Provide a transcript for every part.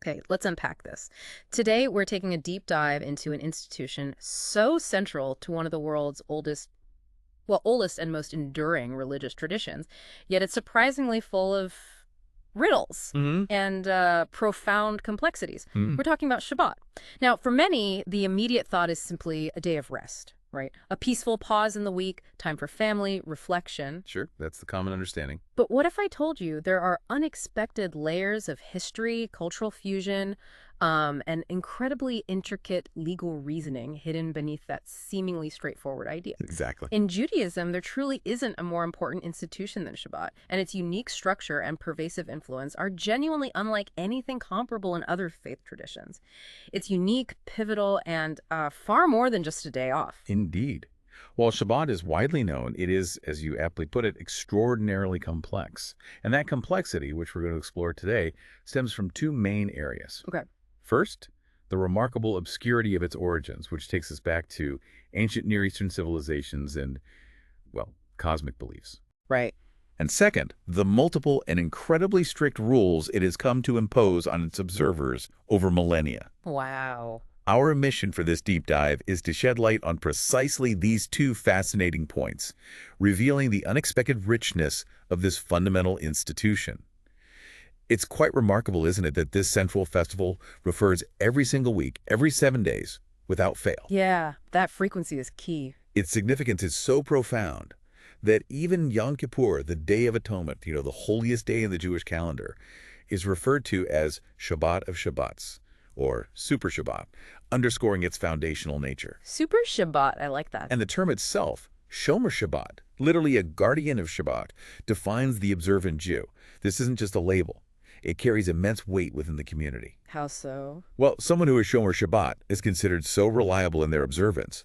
Okay, let's unpack this. Today, we're taking a deep dive into an institution so central to one of the world's oldest and most enduring religious traditions, yet it's surprisingly full of riddles Hmm. and profound complexities. Hmm. We're talking about Shabbat. Now, for many, the immediate thought is simply a day of rest, right? A peaceful pause in the week, time for family, reflection. Sure, that's the common understanding. But what if I told you there are unexpected layers of history, cultural fusion, and incredibly intricate legal reasoning hidden beneath that seemingly straightforward idea? Exactly. In Judaism, there truly isn't a more important institution than Shabbat, and its unique structure and pervasive influence are genuinely unlike anything comparable in other faith traditions. It's unique, pivotal, and far more than just a day off. Indeed. While Shabbat is widely known, it is, as you aptly put it, extraordinarily complex. And that complexity, which we're going to explore today, stems from two main areas. Okay. First, the remarkable obscurity of its origins, which takes us back to ancient Near Eastern civilizations and, well, cosmic beliefs. Right. And second, the multiple and incredibly strict rules it has come to impose on its observers over millennia. Wow. Our mission for this deep dive is to shed light on precisely these two fascinating points, revealing the unexpected richness of this fundamental institution. It's quite remarkable, isn't it, that this central festival refers every single week, every 7 days, without fail. Yeah, that frequency is key. Its significance is so profound that even Yom Kippur, the Day of Atonement, the holiest day in the Jewish calendar, is referred to as Shabbat of Shabbats, or Super Shabbat, underscoring its foundational nature. Super Shabbat, I like that. And the term itself, Shomer Shabbat, literally a guardian of Shabbat, defines the observant Jew. This isn't just a label. It carries immense weight within the community. How so? Well, someone who is Shomer Shabbat is considered so reliable in their observance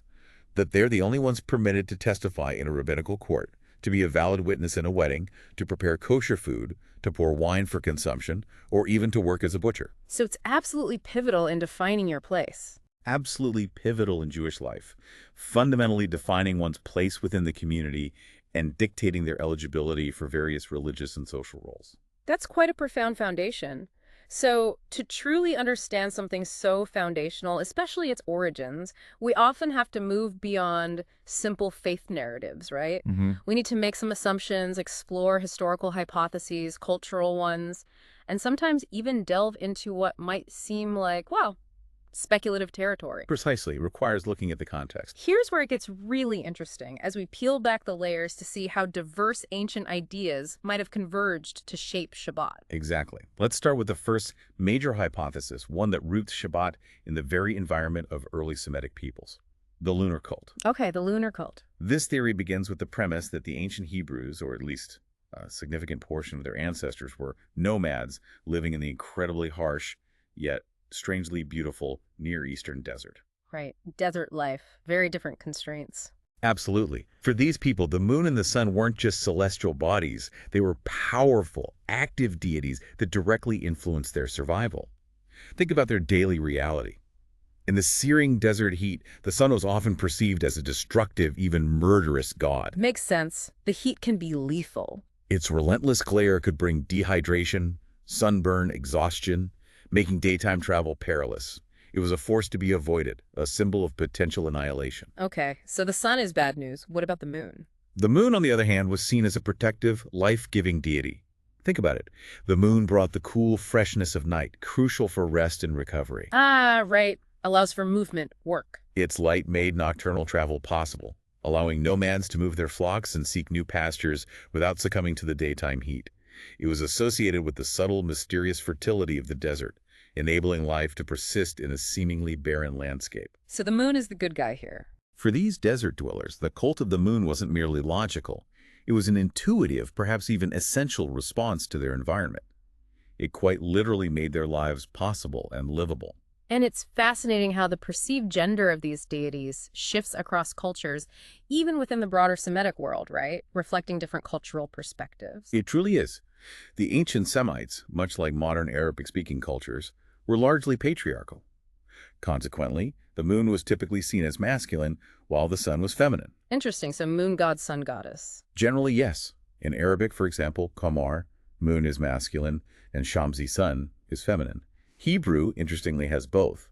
that they're the only ones permitted to testify in a rabbinical court, to be a valid witness in a wedding, to prepare kosher food, to pour wine for consumption, or even to work as a butcher. So it's absolutely pivotal in defining your place. Absolutely pivotal in Jewish life, fundamentally defining one's place within the community and dictating their eligibility for various religious and social roles. That's quite a profound foundation. So to truly understand something so foundational, especially its origins, we often have to move beyond simple faith narratives, right? We need to make some assumptions, explore historical hypotheses, cultural ones, and sometimes even delve into what might seem like, wow, speculative territory. Precisely. It requires looking at the context. Here's where it gets really interesting as we peel back the layers to see how diverse ancient ideas might have converged to shape Shabbat. Exactly. Let's start with the first major hypothesis, one that roots Shabbat in the very environment of early Semitic peoples, the lunar cult. Okay, the lunar cult. This theory begins with the premise that the ancient Hebrews, or at least a significant portion of their ancestors, were nomads living in the incredibly harsh, yet strangely beautiful Near Eastern desert. Right. Desert life. Very different constraints. Absolutely. For these people, the moon and the sun weren't just celestial bodies. They were powerful, active deities that directly influenced their survival. Think about their daily reality. In the searing desert heat, the sun was often perceived as a destructive, even murderous god. Makes sense. The heat can be lethal. Its relentless glare could bring dehydration, sunburn, exhaustion, making daytime travel perilous. It was a force to be avoided, a symbol of potential annihilation. Okay, so the sun is bad news. What about the moon? The moon, on the other hand, was seen as a protective, life-giving deity. Think about it. The moon brought the cool freshness of night, crucial for rest and recovery. Ah, right. Allows for movement, work. Its light made nocturnal travel possible, allowing nomads to move their flocks and seek new pastures without succumbing to the daytime heat. It was associated with the subtle, mysterious fertility of the desert, enabling life to persist in a seemingly barren landscape. So the moon is the good guy here. For these desert dwellers, the cult of the moon wasn't merely logical. It was an intuitive, perhaps even essential response to their environment. It quite literally made their lives possible and livable. And it's fascinating how the perceived gender of these deities shifts across cultures, even within the broader Semitic world, right? Reflecting different cultural perspectives. It truly is. The ancient Semites, much like modern Arabic-speaking cultures, were largely patriarchal. Consequently, the moon was typically seen as masculine, while the sun was feminine. Interesting. So moon god, sun goddess. Generally, yes. In Arabic, for example, Qamar, moon is masculine, and Shamsi, sun, is feminine. Hebrew, interestingly, has both.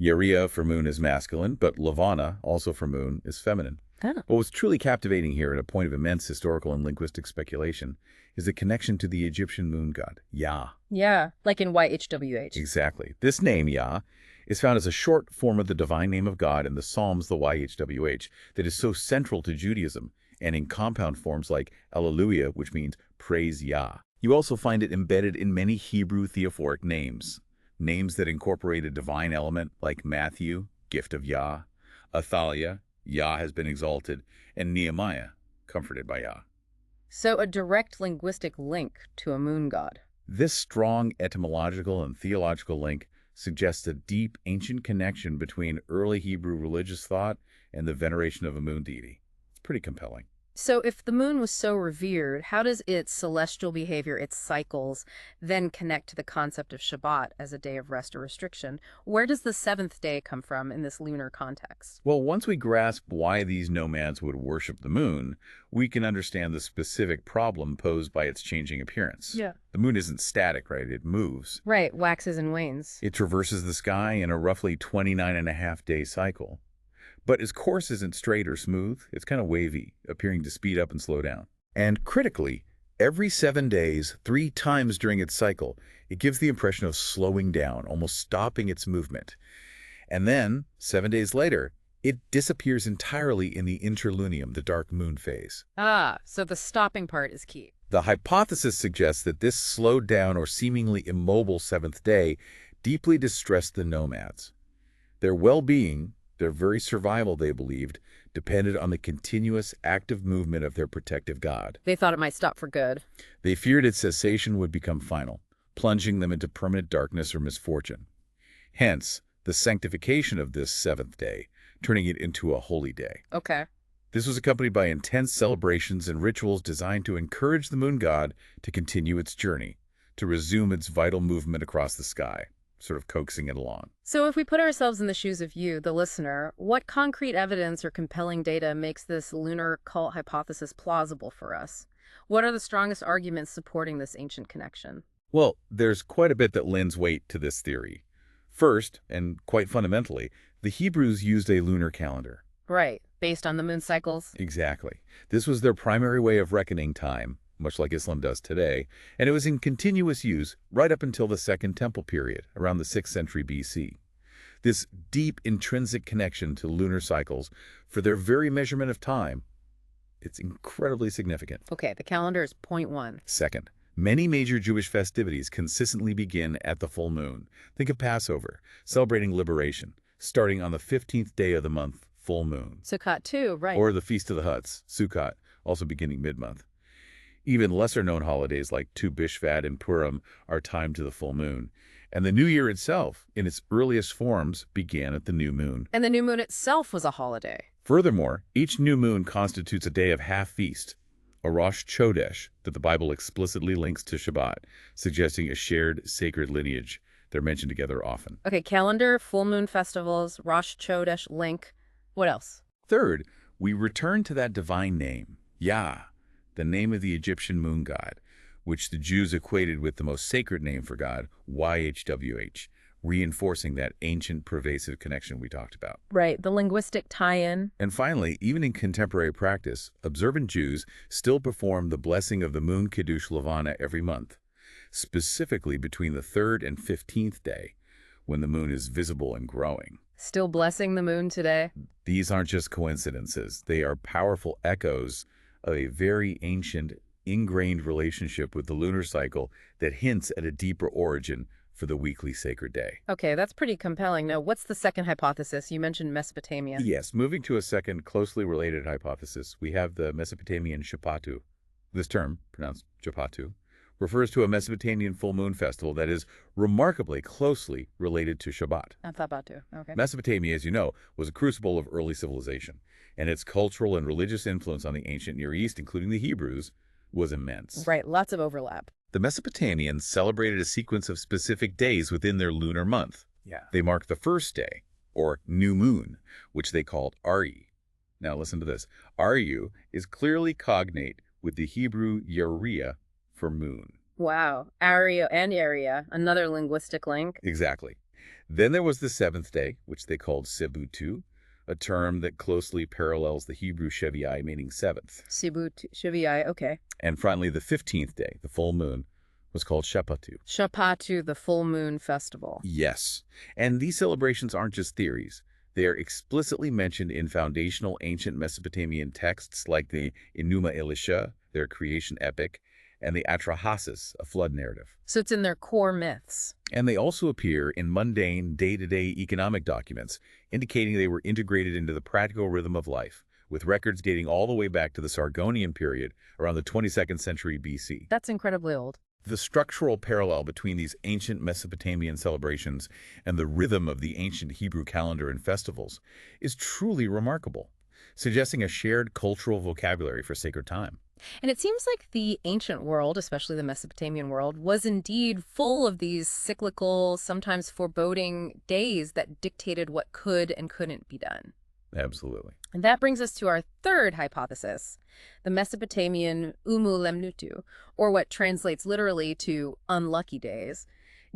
𝗺𝗂𝗲 for moon is masculine, but 𝗻𝗂𝗲, also for moon, is feminine. Oh. What was truly captivating here, and a point of immense historical and linguistic speculation, is the connection to the Egyptian moon god, Yah. Yeah, like in 𝗦𝗵𝗃𝗃. Exactly. This name, Yah, is found as a short form of the divine name of God in the Psalms, the 𝗦𝗵𝗃, that is so central to Judaism, and in compound forms like Alleluia, which means praise Yah. You also find it embedded in many Hebrew theophoric names that incorporate a divine element like Matthew, gift of Yah, Athaliah, Yah has been exalted, and Nehemiah, comforted by Yah. So a direct linguistic link to a moon god. This strong etymological and theological link suggests a deep, ancient connection between early Hebrew religious thought and the veneration of a moon deity. It's pretty compelling. So if the moon was so revered, how does its celestial behavior, its cycles, then connect to the concept of Shabbat as a day of rest or restriction? Where does the seventh day come from in this lunar context? Well, once we grasp why these nomads would worship the moon, we can understand the specific problem posed by its changing appearance. Yeah. The moon isn't static, right? It moves. Right, waxes and wanes. It traverses the sky in a roughly 29.5-day cycle. But its course isn't straight or smooth. It's kind of wavy, appearing to speed up and slow down. And critically, every 7 days, 3 times during its cycle, it gives the impression of slowing down, almost stopping its movement. And then, 7 days later, it disappears entirely in the interlunium, the dark moon phase. Ah, so the stopping part is key. The hypothesis suggests that this slowed down or seemingly immobile 7th day deeply distressed the nomads. Their well-being, their very survival, they believed, depended on the continuous active movement of their protective god. They thought it might stop for good. They feared its cessation would become final, plunging them into permanent darkness or misfortune. Hence, the sanctification of this 7th day, turning it into a holy day. Okay. This was accompanied by intense celebrations and rituals designed to encourage the moon god to continue its journey, to resume its vital movement across the sky, sort of coaxing it along. So if we put ourselves in the shoes of you, the listener, what concrete evidence or compelling data makes this lunar cult hypothesis plausible for us? What are the strongest arguments supporting this ancient connection? Well, there's quite a bit that lends weight to this theory. First, and quite fundamentally, the Hebrews used a lunar calendar. Right, based on the moon cycles? Exactly. This was their primary way of reckoning time, much like Islam does today, and it was in continuous use right up until the Second Temple period, around the 6th century BC. This deep intrinsic connection to lunar cycles for their very measurement of time, it's incredibly significant. Okay, the calendar is point 1. Second, many major Jewish festivities consistently begin at the full moon. Think of Passover, celebrating liberation, starting on the 15th day of the month, full moon. Sukkot too, right. Or the Feast of the Huts, Sukkot, also beginning mid-month. Even lesser-known holidays like 𝗵𝗵𝗃 and Purim are timed to the full moon. And the New Year itself, in its earliest forms, began at the new moon. And the new moon itself was a holiday. Furthermore, each new moon constitutes a day of half-feast, a Rosh Chodesh, that the Bible explicitly links to Shabbat, suggesting a shared sacred lineage. They're mentioned together often. Okay, calendar, full moon festivals, Rosh Chodesh link. What else? Third, we return to that divine name, Yah, the name of the Egyptian moon god, which the Jews equated with the most sacred name for God, 𝗬𝗏, reinforcing that ancient pervasive connection we talked about. Right, the linguistic tie-in. And finally, even in contemporary practice, observant Jews still perform the blessing of the moon Kiddush Levana every month, specifically between the 3rd and 15th day, when the moon is visible and growing. Still blessing the moon today? These aren't just coincidences. They are powerful echoes of a very ancient, ingrained relationship with the lunar cycle that hints at a deeper origin for the weekly sacred day. Okay, that's pretty compelling. Now, what's the second hypothesis? You mentioned Mesopotamia. Yes, moving to a second closely related hypothesis, we have the Mesopotamian šapattu. This term, pronounced šapattu, refers to a Mesopotamian full moon festival that is remarkably closely related to Shabbat. Šapattu, okay. Mesopotamia, as you know, was a crucible of early civilization, and its cultural and religious influence on the ancient Near East, including the Hebrews, was immense. Right, lots of overlap. The Mesopotamians celebrated a sequence of specific days within their lunar month. Yeah. They marked the first day, or new moon, which they called Ari. Now listen to this. Ari is clearly cognate with the Hebrew 𝗺𝗂𝗃 for moon. Wow. Area and area, another linguistic link. Exactly. Then there was the seventh day, which they called Shabbat, a term that closely parallels the Hebrew Sheviai, meaning seventh. 𝗵𝗆𝗃, okay. And finally, the 15th day, the full moon, was called Šapattu. Šapattu, the full moon festival. Yes. And these celebrations aren't just theories. They are explicitly mentioned in foundational ancient Mesopotamian texts like the 𝗵𝗆𝗄, their creation epic, and the 𝗵𝗄𝗃, a flood narrative. So it's in their core myths. And they also appear in mundane, day-to-day economic documents, indicating they were integrated into the practical rhythm of life, with records dating all the way back to the Sargonian period around the 22nd century BC. That's incredibly old. The structural parallel between these ancient Mesopotamian celebrations and the rhythm of the ancient Hebrew calendar and festivals is truly remarkable, suggesting a shared cultural vocabulary for sacred time. And it seems like the ancient world, especially the Mesopotamian world, was indeed full of these cyclical, sometimes foreboding days that dictated what could and couldn't be done. Absolutely. And that brings us to our third hypothesis, the Mesopotamian ūmū-lemnutū, or what translates literally to unlucky days.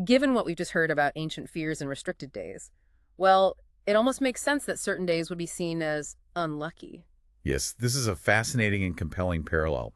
Given what we've just heard about ancient fears and restricted days, well, it almost makes sense that certain days would be seen as unlucky. Yes, this is a fascinating and compelling parallel.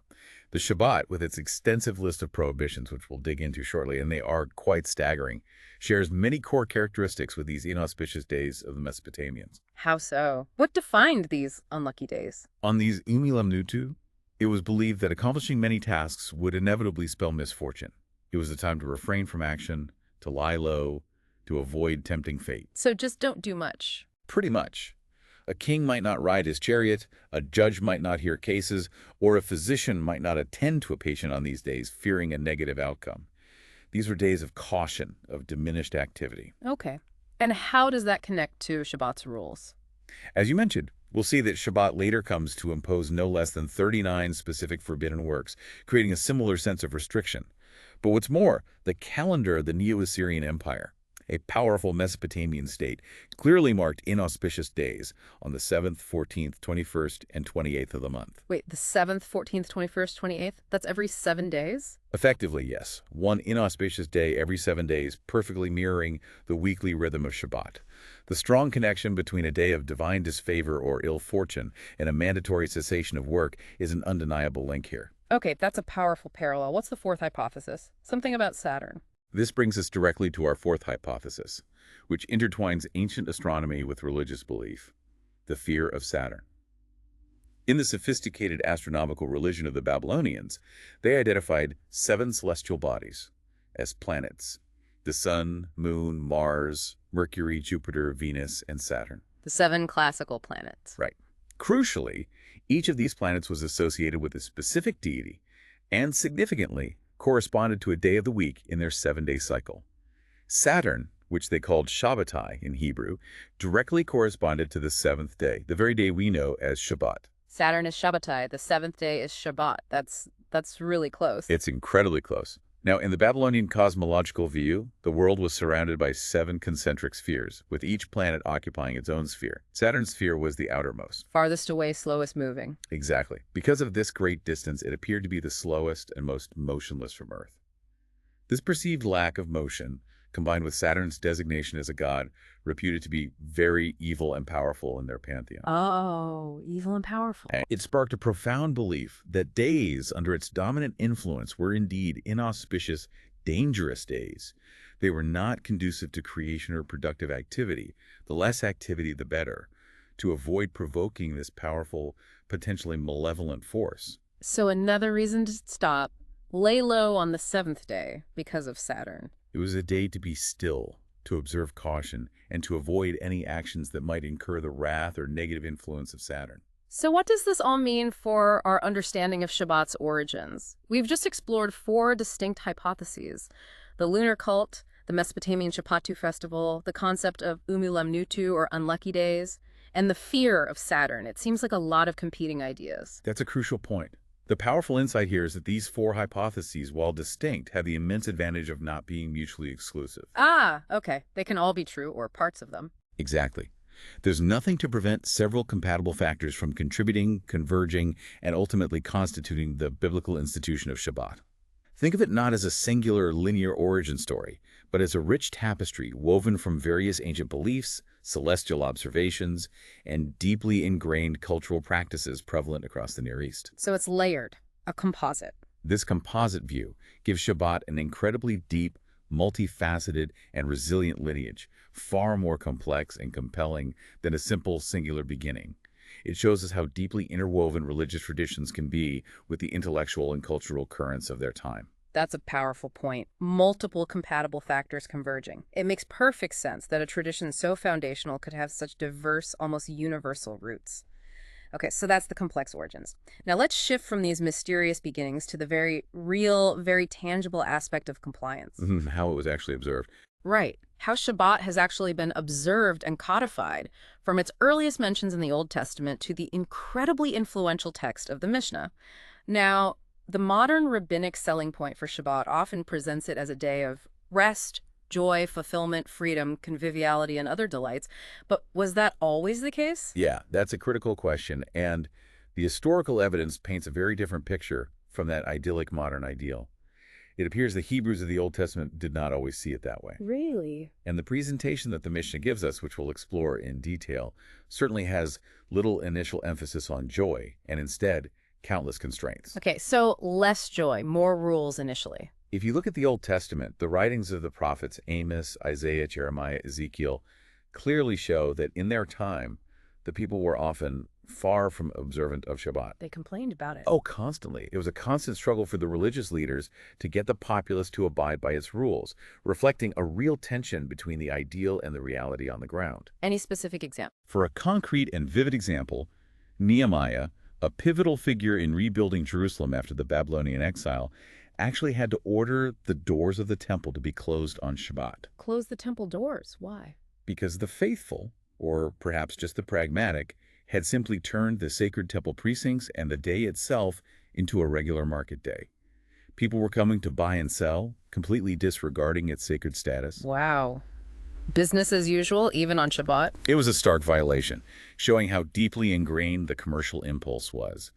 The Shabbat, with its extensive list of prohibitions, which we'll dig into shortly, and they are quite staggering, shares many core characteristics with these inauspicious days of the Mesopotamians. How so? What defined these unlucky days? On these ūmū-lemnutū, it was believed that accomplishing many tasks would inevitably spell misfortune. It was a time to refrain from action, to lie low, to avoid tempting fate. So just don't do much. Pretty much. A king might not ride his chariot, a judge might not hear cases, or a physician might not attend to a patient on these days, fearing a negative outcome. These were days of caution, of diminished activity. Okay. And how does that connect to Shabbat's rules? As you mentioned, we'll see that Shabbat later comes to impose no less than 39 specific forbidden works, creating a similar sense of restriction. But what's more, the calendar of the Neo-Assyrian Empire, a powerful Mesopotamian state, clearly marked inauspicious days on the 7th, 14th, 21st, and 28th of the month. Wait, the 7th, 14th, 21st, 28th? That's every 7 days? Effectively, yes. One inauspicious day every 7 days, perfectly mirroring the weekly rhythm of Shabbat. The strong connection between a day of divine disfavor or ill fortune and a mandatory cessation of work is an undeniable link here. Okay, that's a powerful parallel. What's the fourth hypothesis? Something about Saturn. This brings us directly to our fourth hypothesis, which intertwines ancient astronomy with religious belief, the fear of Saturn. In the sophisticated astronomical religion of the Babylonians, they identified 7 celestial bodies as planets: the Sun, Moon, Mars, Mercury, Jupiter, Venus, and Saturn. The 7 classical planets. Right. Crucially, each of these planets was associated with a specific deity and, significantly, corresponded to a day of the week in their 7-day cycle. Saturn, which they called Shabbatai in Hebrew, directly corresponded to the 7th day, the very day we know as Shabbat. Saturn is Shabbatai. The 7th day is Shabbat. That's really close. It's incredibly close. Now, in the Babylonian cosmological view, the world was surrounded by 7 concentric spheres, with each planet occupying its own sphere. Saturn's sphere was the outermost. Farthest away, slowest moving. Exactly. Because of this great distance, it appeared to be the slowest and most motionless from Earth. This perceived lack of motion, combined with Saturn's designation as a god, reputed to be very evil and powerful in their pantheon. Oh, evil and powerful. It sparked a profound belief that days under its dominant influence were indeed inauspicious, dangerous days. They were not conducive to creation or productive activity. The less activity, the better, to avoid provoking this powerful, potentially malevolent force. So another reason to stop, lay low on the 7th day because of Saturn. It was a day to be still, to observe caution, and to avoid any actions that might incur the wrath or negative influence of Saturn. So what does this all mean for our understanding of Shabbat's origins? We've just explored 4 distinct hypotheses: the lunar cult, the Mesopotamian Šapattu festival, the concept of ūmū-lemnutū, or unlucky days, and the fear of Saturn. It seems like a lot of competing ideas. That's a crucial point. The powerful insight here is that these 4 hypotheses, while distinct, have the immense advantage of not being mutually exclusive. Ah, okay. They can all be true, or parts of them. Exactly. There's nothing to prevent several compatible factors from contributing, converging, and ultimately constituting the biblical institution of Shabbat. Think of it not as a singular linear origin story, but as a rich tapestry woven from various ancient beliefs, celestial observations, and deeply ingrained cultural practices prevalent across the Near East. So it's layered, a composite. This composite view gives Shabbat an incredibly deep, multifaceted, and resilient lineage, far more complex and compelling than a simple singular beginning. It shows us how deeply interwoven religious traditions can be with the intellectual and cultural currents of their time. That's a powerful point. Multiple compatible factors converging. It makes perfect sense that a tradition so foundational could have such diverse, almost universal roots. Okay, so that's the complex origins. Now let's shift from these mysterious beginnings to the very real, very tangible aspect of compliance. How it was actually observed. Right. How Shabbat has actually been observed and codified from its earliest mentions in the Old Testament to the incredibly influential text of the Mishnah. Now, the modern rabbinic selling point for Shabbat often presents it as a day of rest, joy, fulfillment, freedom, conviviality, and other delights. But was that always the case? Yeah, that's a critical question, and the historical evidence paints a very different picture from that idyllic modern ideal. It appears the Hebrews of the Old Testament did not always see it that way. Really? And the presentation that the Mishnah gives us, which we'll explore in detail, certainly has little initial emphasis on joy, and instead, countless constraints. Okay, so less joy, more rules initially. If you look at the Old Testament, the writings of the prophets Amos, Isaiah, Jeremiah, Ezekiel clearly show that in their time, the people were often far from observant of Shabbat. They complained about it. Oh, constantly. It was a constant struggle for the religious leaders to get the populace to abide by its rules, reflecting a real tension between the ideal and the reality on the ground. Any specific example? For a concrete and vivid example, Nehemiah, a pivotal figure in rebuilding Jerusalem after the Babylonian exile, actually had to order the doors of the temple to be closed on Shabbat. Close the temple doors. Why? Because the faithful, or perhaps just the pragmatic, had simply turned the sacred temple precincts and the day itself into a regular market day. People were coming to buy and sell, completely disregarding its sacred status. Wow. Business as usual, even on Shabbat? It was a stark violation, showing how deeply ingrained the commercial impulse was.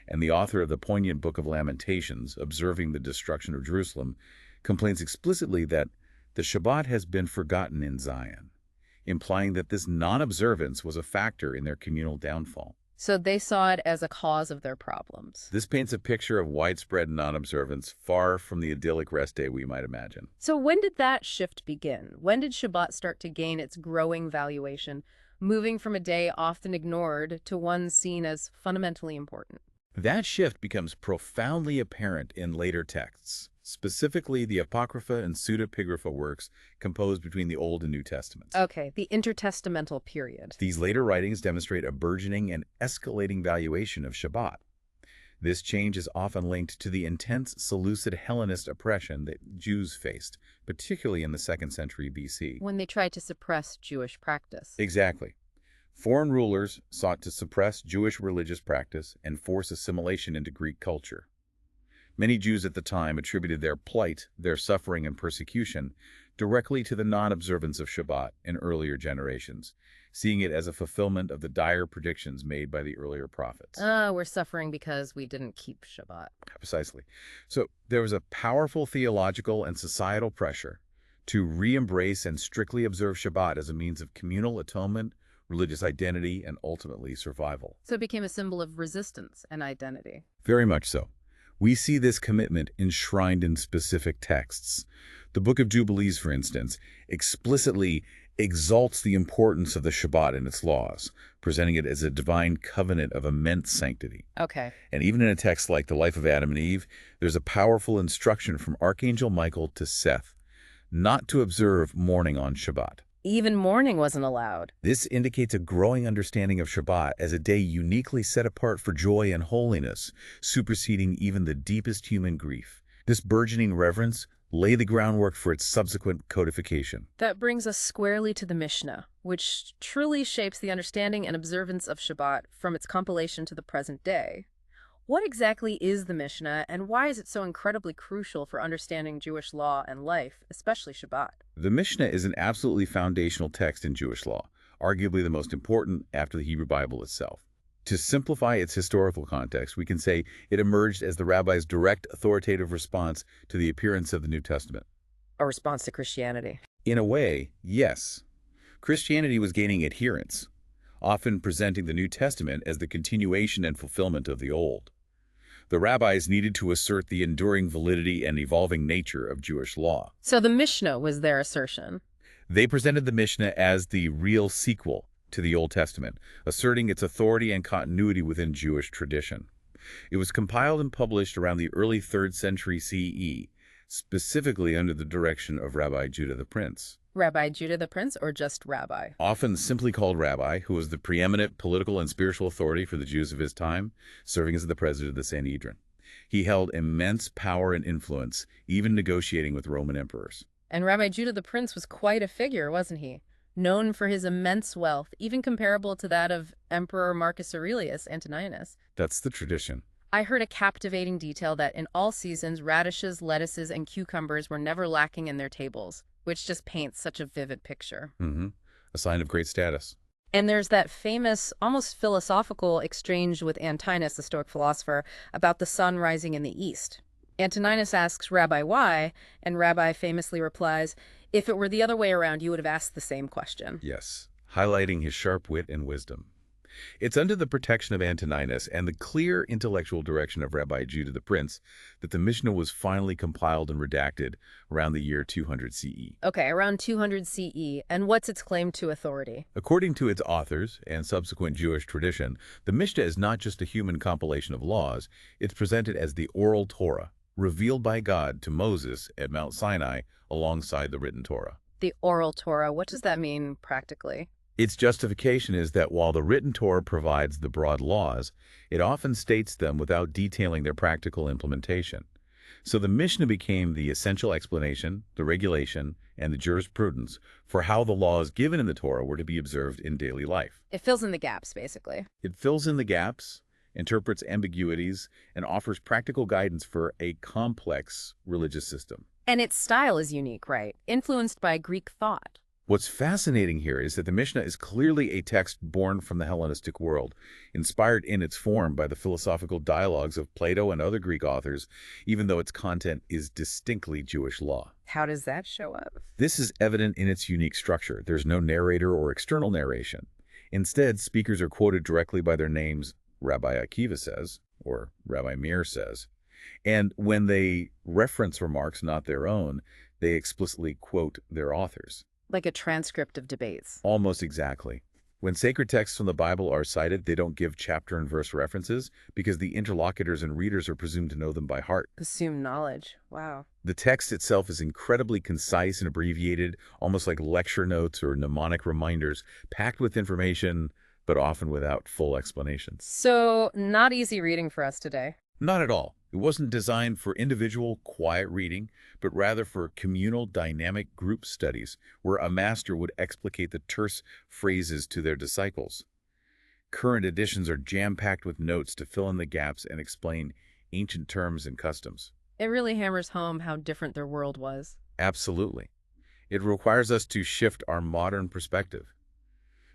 And the author of the poignant Book of Lamentations, observing the destruction of Jerusalem, complains explicitly that the Shabbat has been forgotten in Zion, implying that this non-observance was a factor in their communal downfall. So they saw it as a cause of their problems. This paints a picture of widespread non-observance, far from the idyllic rest day we might imagine. So when did that shift begin? When did Shabbat start to gain its growing valuation, moving from a day often ignored to one seen as fundamentally important? That shift becomes profoundly apparent in later texts, specifically the Apocrypha and 𝗬𝗏 works composed between the Old and New Testaments. Okay, the intertestamental period. These later writings demonstrate a burgeoning and escalating valuation of Shabbat. This change is often linked to the intense Seleucid Hellenist oppression that Jews faced, particularly in the 2nd century BC. When they tried to suppress Jewish practice. Exactly. Foreign rulers sought to suppress Jewish religious practice and force assimilation into Greek culture. Many Jews at the time attributed their plight, their suffering and persecution, directly to the non-observance of Shabbat in earlier generations, seeing it as a fulfillment of the dire predictions made by the earlier prophets. We're suffering because we didn't keep Shabbat. Precisely. So there was a powerful theological and societal pressure to re-embrace and strictly observe Shabbat as a means of communal atonement, religious identity, and ultimately survival. So it became a symbol of resistance and identity. Very much so. We see this commitment enshrined in specific texts. The Book of Jubilees, for instance, explicitly exalts the importance of the Shabbat and its laws, presenting it as a divine covenant of immense sanctity. Okay. And even in a text like the life of Adam and Eve, there's a powerful instruction from Archangel Michael to Seth not to observe mourning on Shabbat. Even mourning wasn't allowed. This indicates a growing understanding of Shabbat as a day uniquely set apart for joy and holiness, superseding even the deepest human grief. This burgeoning reverence lay the groundwork for its subsequent codification. That brings us squarely to the Mishnah, which truly shapes the understanding and observance of Shabbat from its compilation to the present day. What exactly is the Mishnah, and why is it so incredibly crucial for understanding Jewish law and life, especially Shabbat? The Mishnah is an absolutely foundational text in Jewish law, arguably the most important after the Hebrew Bible itself. To simplify its historical context, we can say it emerged as the rabbi's direct authoritative response to the appearance of the New Testament. A response to Christianity. In a way, yes. Christianity was gaining adherents, often presenting the New Testament as the continuation and fulfillment of the Old. The rabbis needed to assert the enduring validity and evolving nature of Jewish law. So the Mishnah was their assertion. They presented the Mishnah as the real sequel to the Old Testament, asserting its authority and continuity within Jewish tradition. It was compiled and published around the early 3rd century CE, specifically under the direction of Rabbi Judah the Prince. Rabbi Judah the Prince, or just Rabbi? Often simply called Rabbi, who was the preeminent political and spiritual authority for the Jews of his time, serving as the president of the Sanhedrin. He held immense power and influence, even negotiating with Roman emperors. And Rabbi Judah the Prince was quite a figure, wasn't he? Known for his immense wealth, even comparable to that of Emperor Marcus Aurelius Antoninus. That's the tradition. I heard a captivating detail that in all seasons, radishes, lettuces, and cucumbers were never lacking in their tables, which just paints such a vivid picture. A sign of great status. And there's that famous, almost philosophical exchange with Antinous, the Stoic philosopher, about the sun rising in the east. Antoninus asks Rabbi why, and Rabbi famously replies, "If it were the other way around, you would have asked the same question." Yes, highlighting his sharp wit and wisdom. It's under the protection of Antoninus and the clear intellectual direction of Rabbi Judah the Prince that the Mishnah was finally compiled and redacted around the year 200 CE. Okay, around 200 CE. And what's its claim to authority? According to its authors and subsequent Jewish tradition, the Mishnah is not just a human compilation of laws. It's presented as the oral Torah, revealed by God to Moses at Mount Sinai alongside the written Torah. The oral Torah, what does that mean practically? Its justification is that while the written Torah provides the broad laws, it often states them without detailing their practical implementation. So the Mishnah became the essential explanation, the regulation, and the jurisprudence for how the laws given in the Torah were to be observed in daily life. It fills in the gaps, basically. It fills in the gaps, interprets ambiguities, and offers practical guidance for a complex religious system. And its style is unique, right? Influenced by Greek thought. What's fascinating here is that the Mishnah is clearly a text born from the Hellenistic world, inspired in its form by the philosophical dialogues of Plato and other Greek authors, even though its content is distinctly Jewish law. How does that show up? This is evident in its unique structure. There's no narrator or external narration. Instead, speakers are quoted directly by their names, Rabbi Akiva says, or Rabbi Meir says. And when they reference remarks not their own, they explicitly quote their authors. Like a transcript of debates. Almost exactly. When sacred texts from the Bible are cited, they don't give chapter and verse references because the interlocutors and readers are presumed to know them by heart. Assumed knowledge. Wow. The text itself is incredibly concise and abbreviated, almost like lecture notes or mnemonic reminders, packed with information, but often without full explanations. So, not easy reading for us today. Not at all. It wasn't designed for individual, quiet reading, but rather for communal, dynamic group studies, where a master would explicate the terse phrases to their disciples. Current editions are jam-packed with notes to fill in the gaps and explain ancient terms and customs. It really hammers home how different their world was. Absolutely. It requires us to shift our modern perspective.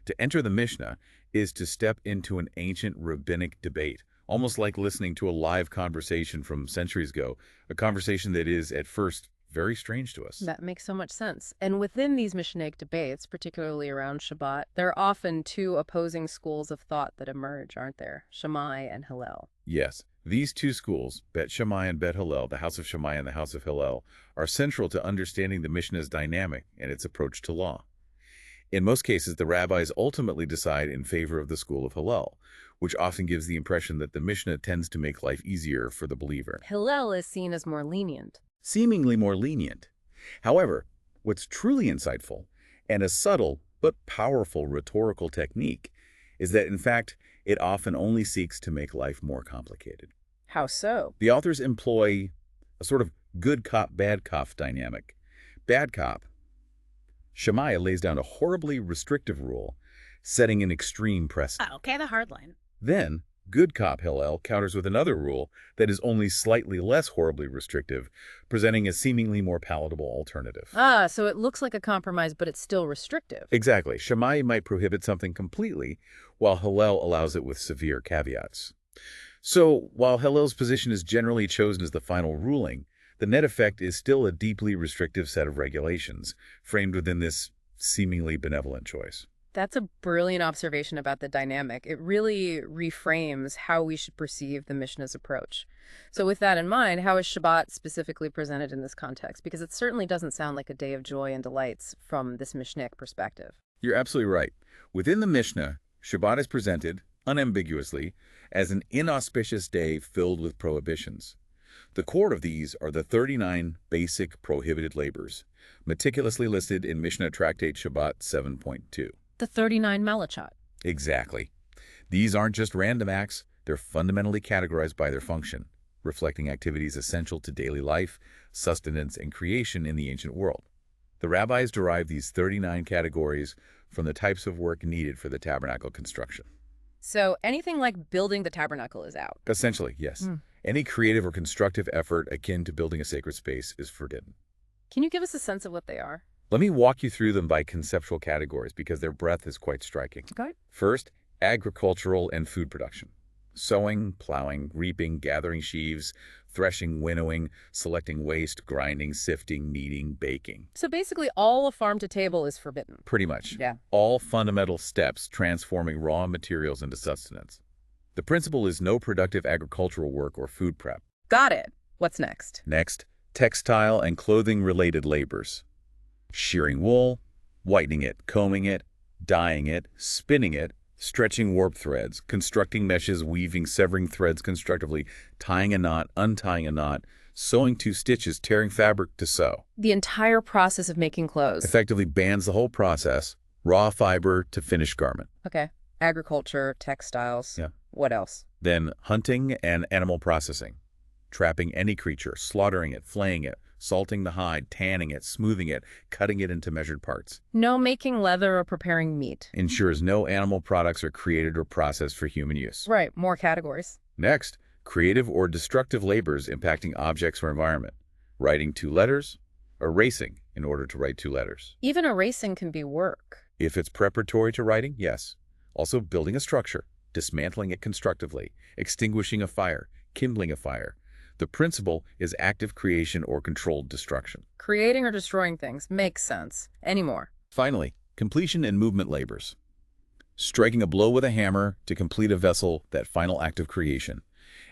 To enter the Mishnah is to step into an ancient rabbinic debate, almost like listening to a live conversation from centuries ago, a conversation that is, at first, very strange to us. That makes so much sense. And within these Mishnaic debates, particularly around Shabbat, there are often two opposing schools of thought that emerge, aren't there? Shammai and Hillel. Yes. These two schools, Bet Shammai and Bet Hillel, the house of Shammai and the house of Hillel, are central to understanding the Mishnah's dynamic and its approach to law. In most cases, the rabbis ultimately decide in favor of the school of Hillel, which often gives the impression that the Mishnah tends to make life easier for the believer. Hillel is seen as more lenient. Seemingly more lenient. However, what's truly insightful, and a subtle but powerful rhetorical technique, is that, in fact, it often only seeks to make life more complicated. How so? The authors employ a sort of good cop, bad cop dynamic. Bad cop. Shammai lays down a horribly restrictive rule, setting an extreme precedent. Okay, the hard line. Then, 𝗀𝗵𝗃𝗃 counters with another rule that is only slightly less horribly restrictive, presenting a seemingly more palatable alternative. Ah, so it looks like a compromise, but it's still restrictive. Exactly. Shammai might prohibit something completely, while Hillel allows it with severe caveats. So, while Hillel's position is generally chosen as the final ruling, the net effect is still a deeply restrictive set of regulations, framed within this seemingly benevolent choice. That's a brilliant observation about the dynamic. It really reframes how we should perceive the Mishnah's approach. So with that in mind, how is Shabbat specifically presented in this context? Because it certainly doesn't sound like a day of joy and delights from this Mishnaic perspective. You're absolutely right. Within the Mishnah, Shabbat is presented, unambiguously, as an inauspicious day filled with prohibitions. The core of these are the 39 basic prohibited labors, meticulously listed in Mishnah Tractate Shabbat 7.2. The 39 malachot. Exactly. These aren't just random acts, they're fundamentally categorized by their function, reflecting activities essential to daily life, sustenance, and creation in the ancient world. The rabbis derived these 39 categories from the types of work needed for the tabernacle construction. So anything like building the tabernacle is out. Essentially, yes. Any creative or constructive effort akin to building a sacred space is forbidden. Can you give us a sense of what they are? Let me walk you through them by conceptual categories because their breadth is quite striking. Okay. First, agricultural and food production. Sowing, plowing, reaping, gathering sheaves, threshing, winnowing, selecting waste, grinding, sifting, kneading, baking. So basically all a farm to table is forbidden. Pretty much. Yeah. All fundamental steps transforming raw materials into sustenance. The principle is no productive agricultural work or food prep. Got it. What's next? Next, textile and clothing-related labors. Shearing wool, whitening it, combing it, dyeing it, spinning it, stretching warp threads, constructing meshes, weaving, severing threads constructively, tying a knot, untying a knot, sewing two stitches, tearing fabric to sew. The entire process of making clothes. Effectively bans the whole process, raw fiber to finished garment. Okay. Agriculture, textiles. Yeah. What else? Then hunting and animal processing. Trapping any creature, slaughtering it, flaying it, salting the hide, tanning it, smoothing it, cutting it into measured parts. No making leather or preparing meat. Ensures no animal products are created or processed for human use. Right, more categories. Next, creative or destructive labors impacting objects or environment. Writing two letters, erasing in order to write two letters. Even erasing can be work. If it's preparatory to writing, yes. Also building a structure, dismantling it constructively, extinguishing a fire, kindling a fire. The principle is active creation or controlled destruction. Creating or destroying things makes sense. Any more? Finally, completion and movement labors. Striking a blow with a hammer to complete a vessel, that final act of creation.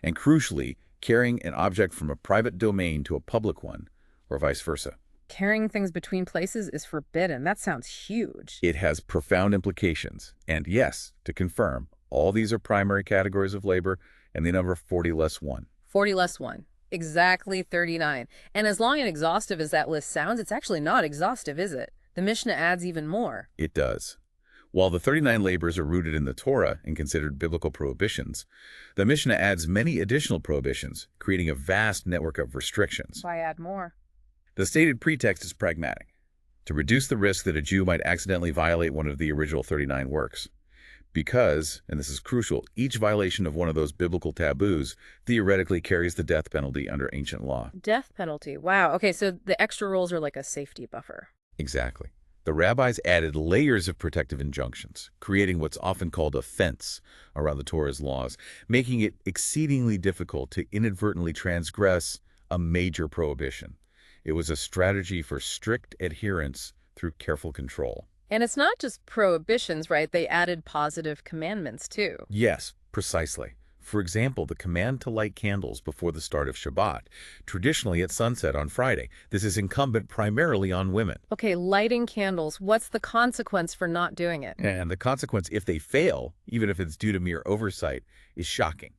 And crucially, carrying an object from a private domain to a public one, or vice versa. Carrying things between places is forbidden. That sounds huge. It has profound implications. And yes, to confirm, all these are primary categories of labor, and they number 40 less 1. 40 less 1. Exactly 39. And as long and exhaustive as that list sounds, it's actually not exhaustive, is it? The Mishnah adds even more. It does. While the 39 labors are rooted in the Torah and considered biblical prohibitions, the Mishnah adds many additional prohibitions, creating a vast network of restrictions. Why add more? The stated pretext is pragmatic, to reduce the risk that a Jew might accidentally violate one of the original 39 works. Because, and this is crucial, each violation of one of those biblical taboos theoretically carries the death penalty under ancient law. Death penalty. Wow. Okay, so the extra rules are like a safety buffer. Exactly. The rabbis added layers of protective injunctions, creating what's often called a fence around the Torah's laws, making it exceedingly difficult to inadvertently transgress a major prohibition. It was a strategy for strict adherence through careful control. And it's not just prohibitions, right? They added positive commandments, too. Yes, precisely. For example, the command to light candles before the start of Shabbat, traditionally at sunset on Friday. This is incumbent primarily on women. Okay, lighting candles. What's the consequence for not doing it? And the consequence, if they fail, even if it's due to mere oversight, is shocking.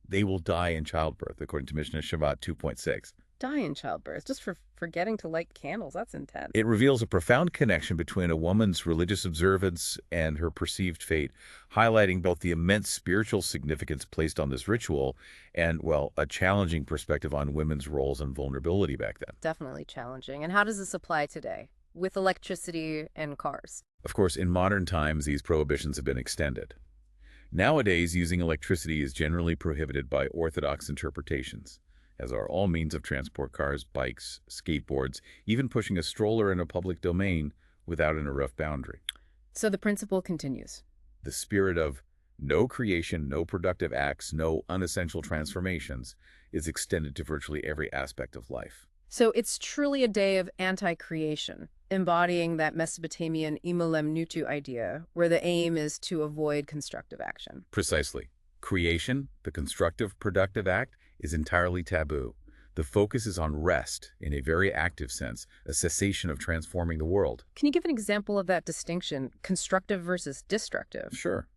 They will die in childbirth, according to Mishnah Shabbat 2.6. Die in childbirth, just for forgetting to light candles. That's intense. It reveals a profound connection between a woman's religious observance and her perceived fate, highlighting both the immense spiritual significance placed on this ritual and, well, a challenging perspective on women's roles and vulnerability back then. Definitely challenging. And how does this apply today with electricity and cars? Of course, in modern times, these prohibitions have been extended. Nowadays, using electricity is generally prohibited by orthodox interpretations, as are all means of transport: cars, bikes, skateboards, even pushing a stroller in a public domain without an rough boundary. So the principle continues. The spirit of no creation, no productive acts, no unessential transformations is extended to virtually every aspect of life. So it's truly a day of anti-creation, embodying that Mesopotamian ūmū-lemnutū idea, where the aim is to avoid constructive action. Precisely. Creation, the constructive, productive act, is entirely taboo. The focus is on rest, in a very active sense, a cessation of transforming the world. Can you give an example of that distinction, constructive versus destructive? Sure.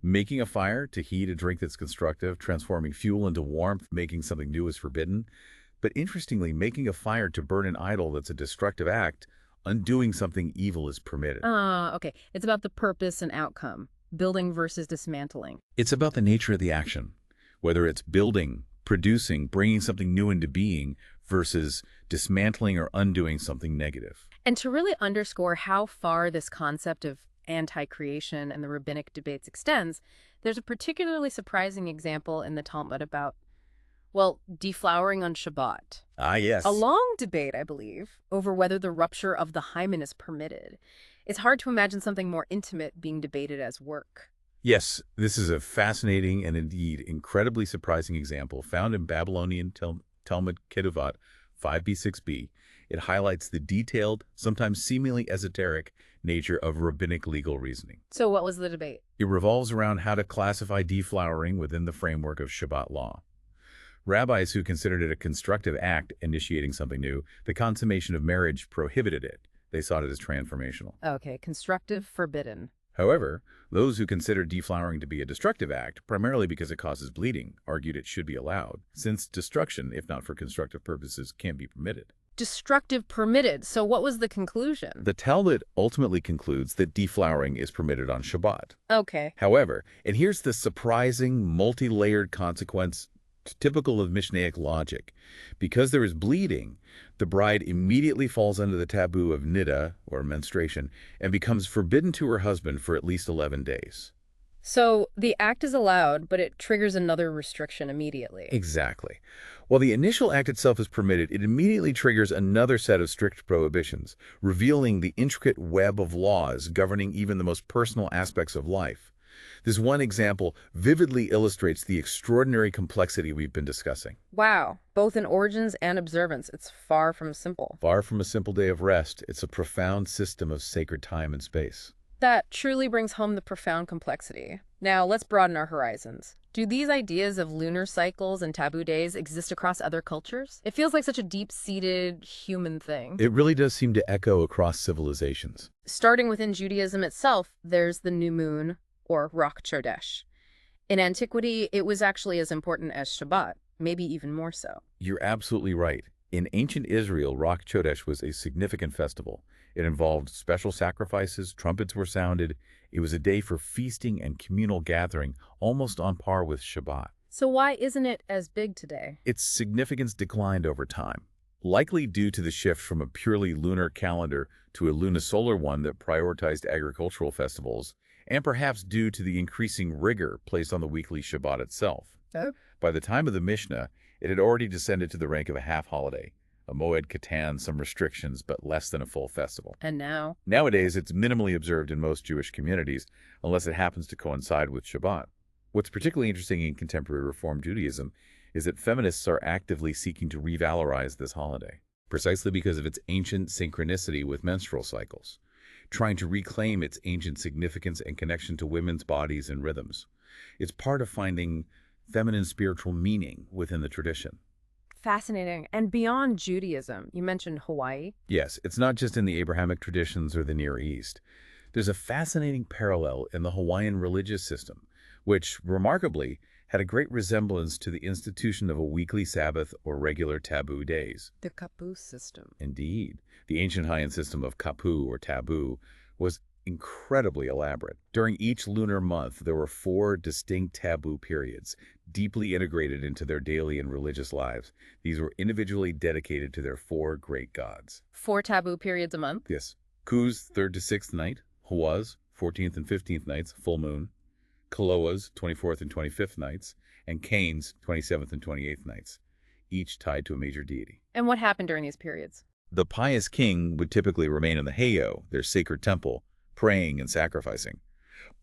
Making a fire to heat a drink that's constructive, transforming fuel into warmth, making something new is forbidden. But interestingly, making a fire to burn an idol that's a destructive act, undoing something evil, is permitted. Okay. It's about the purpose and outcome, building versus dismantling. It's about the nature of the action, whether it's building, producing, bringing something new into being, versus dismantling or undoing something negative. And to really underscore how far this concept of anti-creation and the rabbinic debates extends, there's a particularly surprising example in the Talmud about, well, deflowering on Shabbat. Ah, yes. A long debate, I believe, over whether the rupture of the hymen is permitted. It's hard to imagine something more intimate being debated as work. Yes, this is a fascinating and indeed incredibly surprising example found in Babylonian Talmud Ketuvot 5b-6b. It highlights the detailed, sometimes seemingly esoteric, nature of rabbinic legal reasoning. So what was the debate? It revolves around how to classify deflowering within the framework of Shabbat law. Rabbis who considered it a constructive act initiating something new, the consummation of marriage, prohibited it. They saw it as transformational. Okay, constructive, forbidden. However, those who considered deflowering to be a destructive act, primarily because it causes bleeding, argued it should be allowed, since destruction, if not for constructive purposes, can't be permitted. Destructive permitted. So what was the conclusion? The Talmud ultimately concludes that deflowering is permitted on Shabbat. Okay. However, and here's the surprising, multi-layered consequence typical of Mishnaic logic. Because there is bleeding, the bride immediately falls under the taboo of nida, or menstruation, and becomes forbidden to her husband for at least 11 days. So the act is allowed, but it triggers another restriction immediately. Exactly. While the initial act itself is permitted, it immediately triggers another set of strict prohibitions, revealing the intricate web of laws governing even the most personal aspects of life. This one example vividly illustrates the extraordinary complexity we've been discussing. Wow. Both in origins and observance, it's far from simple. Far from a simple day of rest, it's a profound system of sacred time and space. That truly brings home the profound complexity. Now, let's broaden our horizons. Do these ideas of lunar cycles and taboo days exist across other cultures? It feels like such a deep-seated human thing. It really does seem to echo across civilizations. Starting within Judaism itself, there's the new moon, or Rosh Chodesh. In antiquity, it was actually as important as Shabbat, maybe even more so. You're absolutely right. In ancient Israel, Rosh Chodesh was a significant festival. It involved special sacrifices, trumpets were sounded. It was a day for feasting and communal gathering, almost on par with Shabbat. So why isn't it as big today? Its significance declined over time, likely due to the shift from a purely lunar calendar to a lunisolar one that prioritized agricultural festivals, and perhaps due to the increasing rigor placed on the weekly Shabbat itself. By the time of the Mishnah, it had already descended to the rank of a half-holiday, a moed katan, some restrictions, but less than a full festival. And now? Nowadays, it's minimally observed in most Jewish communities, unless it happens to coincide with Shabbat. What's particularly interesting in contemporary Reform Judaism is that feminists are actively seeking to revalorize this holiday, precisely because of its ancient synchronicity with menstrual cycles, trying to reclaim its ancient significance and connection to women's bodies and rhythms. It's part of finding feminine spiritual meaning within the tradition. Fascinating. And beyond Judaism, you mentioned Hawaii. Yes, it's not just in the Abrahamic traditions or the Near East. There's a fascinating parallel in the Hawaiian religious system, which, remarkably, had a great resemblance to the institution of a weekly Sabbath or regular taboo days. The kapu system. Indeed. The ancient Hawaiian system of kapu, or taboo, was incredibly elaborate. During each lunar month, there were 4 distinct taboo periods, deeply integrated into their daily and religious lives. These were individually dedicated to their 4 great gods. 4 taboo periods a month? Yes. Ku's 3rd to 6th night, Hawa's 14th and 15th nights, full moon, Koloa's 24th and 25th nights, and Cain's 27th and 28th nights, each tied to a major deity. And what happened during these periods? The pious king would typically remain in the 𝗻𝗄, their sacred temple, praying and sacrificing.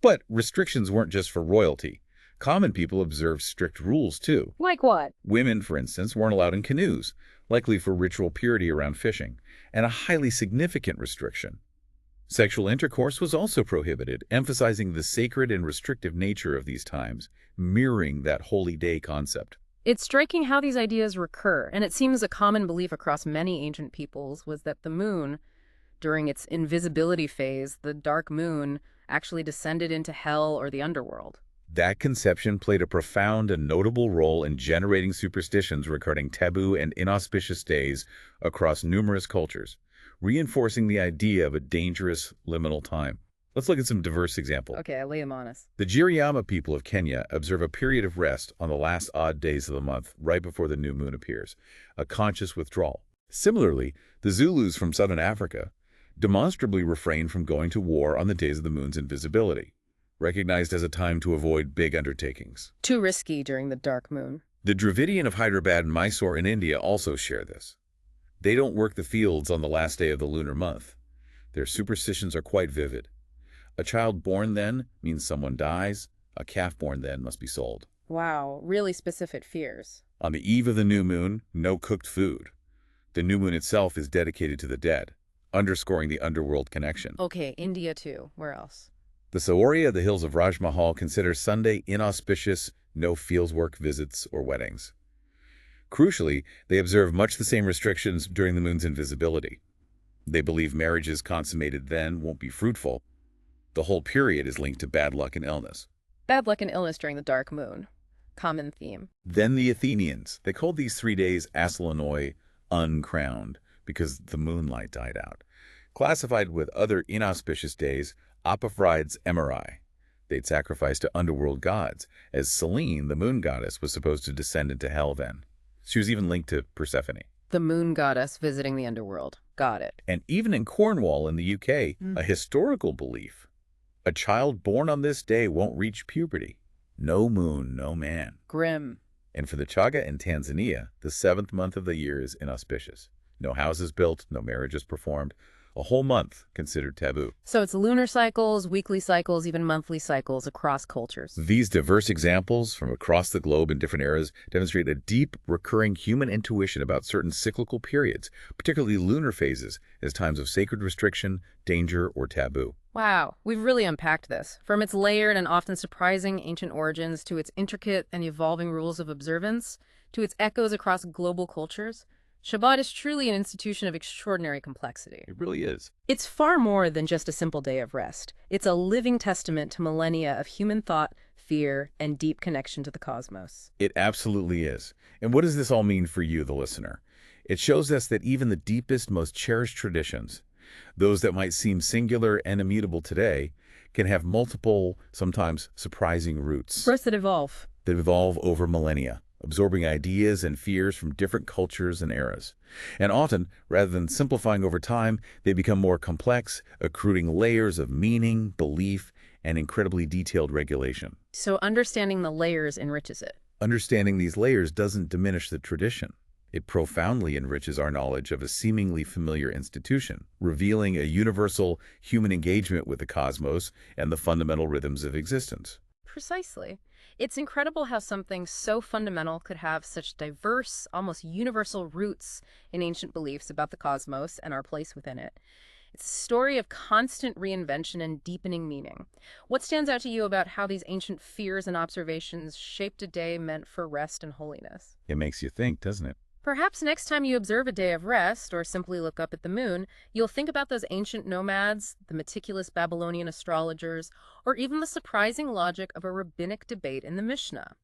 But restrictions weren't just for royalty. Common people observed strict rules, too. Like what? Women, for instance, weren't allowed in canoes, likely for ritual purity around fishing, and a highly significant restriction. Sexual intercourse was also prohibited, emphasizing the sacred and restrictive nature of these times, mirroring that holy day concept. It's striking how these ideas recur, and it seems a common belief across many ancient peoples was that the moon, during its invisibility phase, the dark moon, actually descended into hell or the underworld. That conception played a profound and notable role in generating superstitions regarding taboo and inauspicious days across numerous cultures, reinforcing the idea of a dangerous liminal time. Let's look at some diverse examples. Okay, I lay them on us. The 𝗺𝗲𝗯𝗶𝗯𝗃 people of Kenya observe a period of rest on the last odd days of the month, right before the new moon appears, a conscious withdrawal. Similarly, the Zulus from southern Africa demonstrably refrain from going to war on the days of the moon's invisibility, recognized as a time to avoid big undertakings. Too risky during the dark moon. The Dravidian of Hyderabad and Mysore in India also share this. They don't work the fields on the last day of the lunar month. Their superstitions are quite vivid. A child born then means someone dies. A calf born then must be sold. Wow, really specific fears. On the eve of the new moon, no cooked food. The new moon itself is dedicated to the dead, underscoring the underworld connection. Okay, India too. Where else? The Sauriya of the hills of Rajmahal consider Sunday inauspicious, no fields work visits or weddings. Crucially, they observe much the same restrictions during the moon's invisibility. They believe marriages consummated then won't be fruitful. The whole period is linked to bad luck and illness. Bad luck and illness during the dark moon. Common theme. Then the Athenians. They called these 3 days 𝗡 uncrowned because the moonlight died out. Classified with other inauspicious days, 𝗵𝗵𝗲𝗍. They'd sacrifice to underworld gods, as Selene, the moon goddess, was supposed to descend into hell then. She was even linked to Persephone. The moon goddess visiting the underworld. Got it. And even in Cornwall in the UK, a historical belief. A child born on this day won't reach puberty. No moon, no man. Grim. And for the Chaga in Tanzania, the 7th month of the year is inauspicious. No houses built, no marriages performed. A whole month considered taboo. So it's lunar cycles, weekly cycles, even monthly cycles across cultures. These diverse examples from across the globe in different eras demonstrate a deep, recurring human intuition about certain cyclical periods, particularly lunar phases, as times of sacred restriction, danger, or taboo. Wow, we've really unpacked this. From its layered and often surprising ancient origins to its intricate and evolving rules of observance, to its echoes across global cultures, Shabbat is truly an institution of extraordinary complexity. It really is. It's far more than just a simple day of rest. It's a living testament to millennia of human thought, fear, and deep connection to the cosmos. It absolutely is. And what does this all mean for you, the listener? It shows us that even the deepest, most cherished traditions, those that might seem singular and immutable today, can have multiple, sometimes surprising roots. Roots that evolve. That evolve over millennia, absorbing ideas and fears from different cultures and eras. And often, rather than simplifying over time, they become more complex, accruing layers of meaning, belief, and incredibly detailed regulation. So understanding the layers enriches it. Understanding these layers doesn't diminish the tradition. It profoundly enriches our knowledge of a seemingly familiar institution, revealing a universal human engagement with the cosmos and the fundamental rhythms of existence. Precisely. It's incredible how something so fundamental could have such diverse, almost universal roots in ancient beliefs about the cosmos and our place within it. It's a story of constant reinvention and deepening meaning. What stands out to you about how these ancient fears and observations shaped a day meant for rest and holiness? It makes you think, doesn't it? Perhaps next time you observe a day of rest or simply look up at the moon, you'll think about those ancient nomads, the meticulous Babylonian astrologers, or even the surprising logic of a rabbinic debate in the Mishnah.